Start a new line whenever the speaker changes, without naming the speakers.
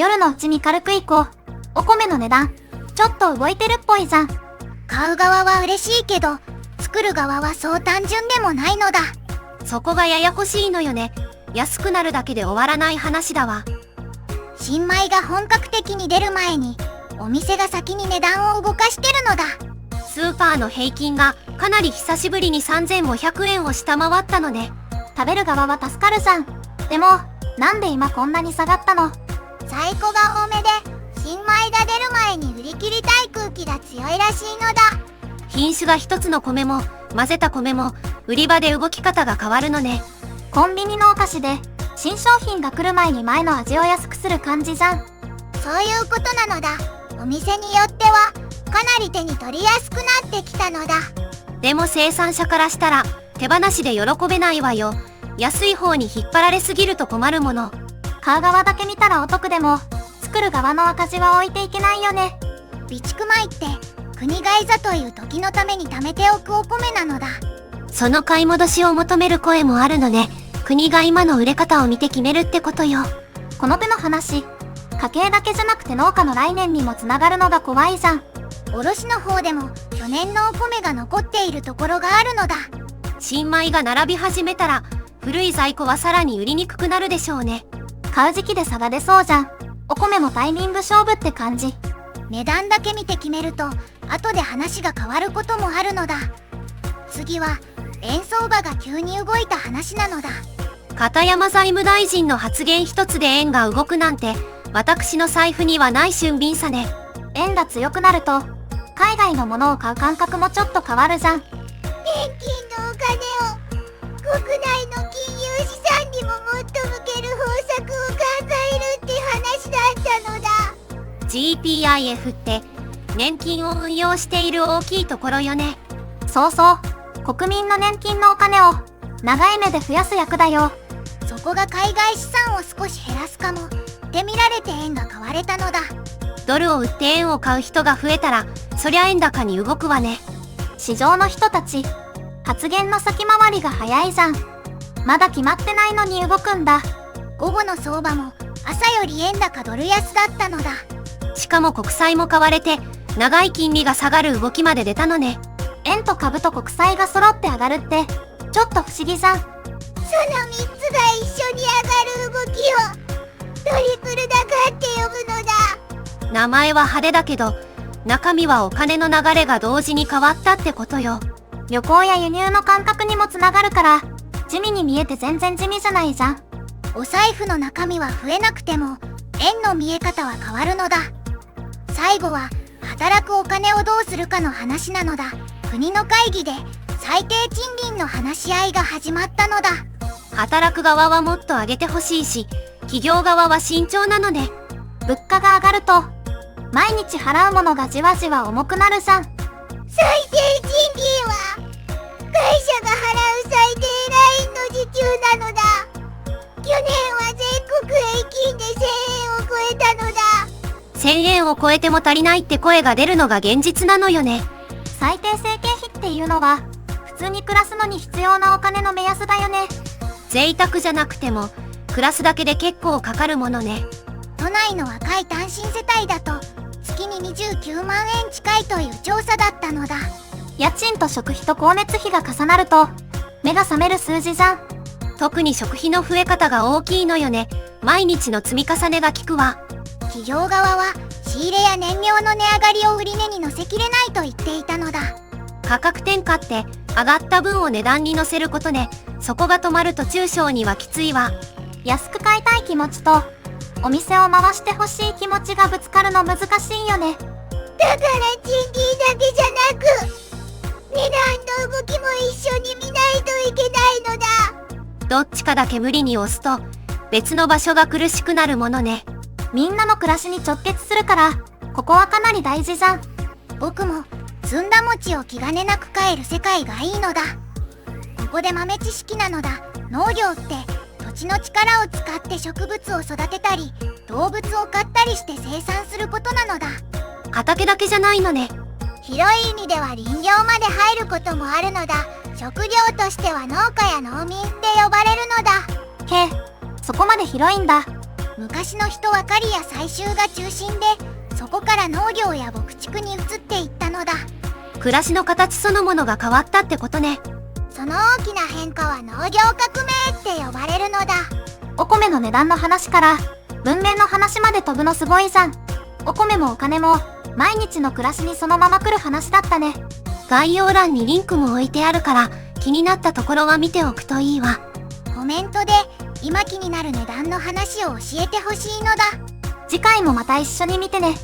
夜のうちに軽く行こう。お米の値段、ちょっと動いてるっぽいじゃん。
買う側は嬉しいけど、作る側はそう単純でもないのだ。
そこがややこしいのよね。安くなるだけで終わらない話だわ。
新米が本格的に出る前に、お店が先に値段を動かしてるのだ。
スーパーの平均がかなり久しぶりに3500円を下回ったのね。
食べる側は助かるじゃん。でも、なんで今こんなに下がったの？
在庫が多めで、新米が出る前に売り切りたい空気が強いらしいのだ。
品種が一つの米も混ぜた米も売り場で動き方が変わるのね。
コンビニのお菓子で新商品が来る前に前の味を安くする感じじゃん。
そういうことなのだ。お店によってはかなり手に取りやすくなってきたのだ。
でも生産者からしたら手放しで喜べないわよ。安い方に引っ張られすぎると困るもの。
買う側だけ見たらお得でも、作る側の赤字は置いていけないよね。
備蓄米って国がいざという時のために貯めておくお米なのだ。
その買い戻しを求める声もあるのね。国が今の売れ方を見て決めるってことよ。
この手の話、家計だけじゃなくて農家の来年にもつながるのが怖いじゃん。
卸の方でも去年のお米が残っているところがあるのだ。
新米が並び始めたら古い在庫はさらに売りにくくなるでしょうね。
買う時期で差が出そうじゃん。お米もタイミング勝負って感じ。
値段だけ見て決めると後で話が変わることもあるのだ。次は円相場が急に動いた話なのだ。
片山財務大臣の発言一つで円が動くなんて私の財布にはない俊敏さね。
円が強くなると海外のものを買う感覚もちょっと変わるじゃん。
年金のお金を国内の金融資産にももっと向ける方策を考えるって話だったのだ。
GPIF って年金を運用している大きいところよね。
そうそう、国民の年金のお金を長い目で増やす役だよ。
そこが海外資産を少し減らすかもって見られて円が買われたのだ。
ドルを売って円を買う人が増えたらそりゃ円高に動くわね。
市場の人たち、発言の先回りが早いじゃん。まだ決まってないのに動くんだ。
午後の相場も朝より円高ドル安だったのだ。
しかも国債も買われて長い金利が下がる動きまで出たのね。
円と株と国債が揃って上がるってちょっと不思議じゃん。
その3つが一緒に上がる動きをトリプル高って呼ぶのだ。
名前は派手だけど中身はお金の流れが同時に変わったってことよ。
旅行や輸入の感覚にもつながるから地味に見えて全然地味じゃないじゃん。
お財布の中身は増えなくても円の見え方は変わるのだ。最後は働くお金をどうするかの話なのだ。国の会議で最低賃金の話し合いが始まったのだ。
働く側はもっと上げてほしいし企業側は慎重なのね。
物価が上がると毎日払うものがじわじわ重くなるじゃん。
最低賃金は会社が払う最低ラインの時給なのだ。去年は全国平均で1000円を超えたのだ。
1000円を超えても足りないって声が出るのが現実なのよね。
最低生計費っていうのは普通に暮らすのに必要なお金の目安だよね。
贅沢じゃなくても暮らすだけで結構かかるものね。
都内の若い単身世帯だと月に29万円近いという調査だったのだ。
家賃と食費と光熱費が重なると目が覚める数字じゃん。
特に食費の増え方が大きいのよね。毎日の積み重ねが効くわ。
企業側は仕入れや燃料の値上がりを売値に乗せきれないと言っていたのだ。
価格転嫁って上がった分を値段に乗せることね。そこが止まると中小にはきついわ。
安く買いたい気持ちとお店を回してほしい気持ちがぶつかるの難しいよね。
だから賃金だけじゃなく値段の動きも一緒に見ないといけないのだ。
どっちかだけ無理に押すと別の場所が苦しくなるものね。
みんなの暮らしに直結するからここはかなり大事じゃん。
僕もずんだ餅を気兼ねなく買える世界がいいのだ。ここで豆知識なのだ。農業って土地の力を使って植物を育てたり動物を飼ったりして生産することなのだ。
畑だけじゃないのね。
広い意味では林業まで入ることもあるのだ。職業としては農家や農民って呼ばれるのだ。
へえ、そこまで広いんだ。
昔の人は狩りや採集が中心で、そこから農業や牧畜に移っていったのだ。
暮らしの形そのものが変わったってことね。
その大きな変化は農業革命って呼ばれるのだ。
お米の値段の話から文面の話まで飛ぶのすごいじゃん。お米もお金も毎日の暮らしにそのまま来る話だったね。
概要欄にリンクも置いてあるから気になったところは見ておくといいわ。
コメントで今気になる値段の話を教えてほしいのだ。
次回もまた一緒に見てね。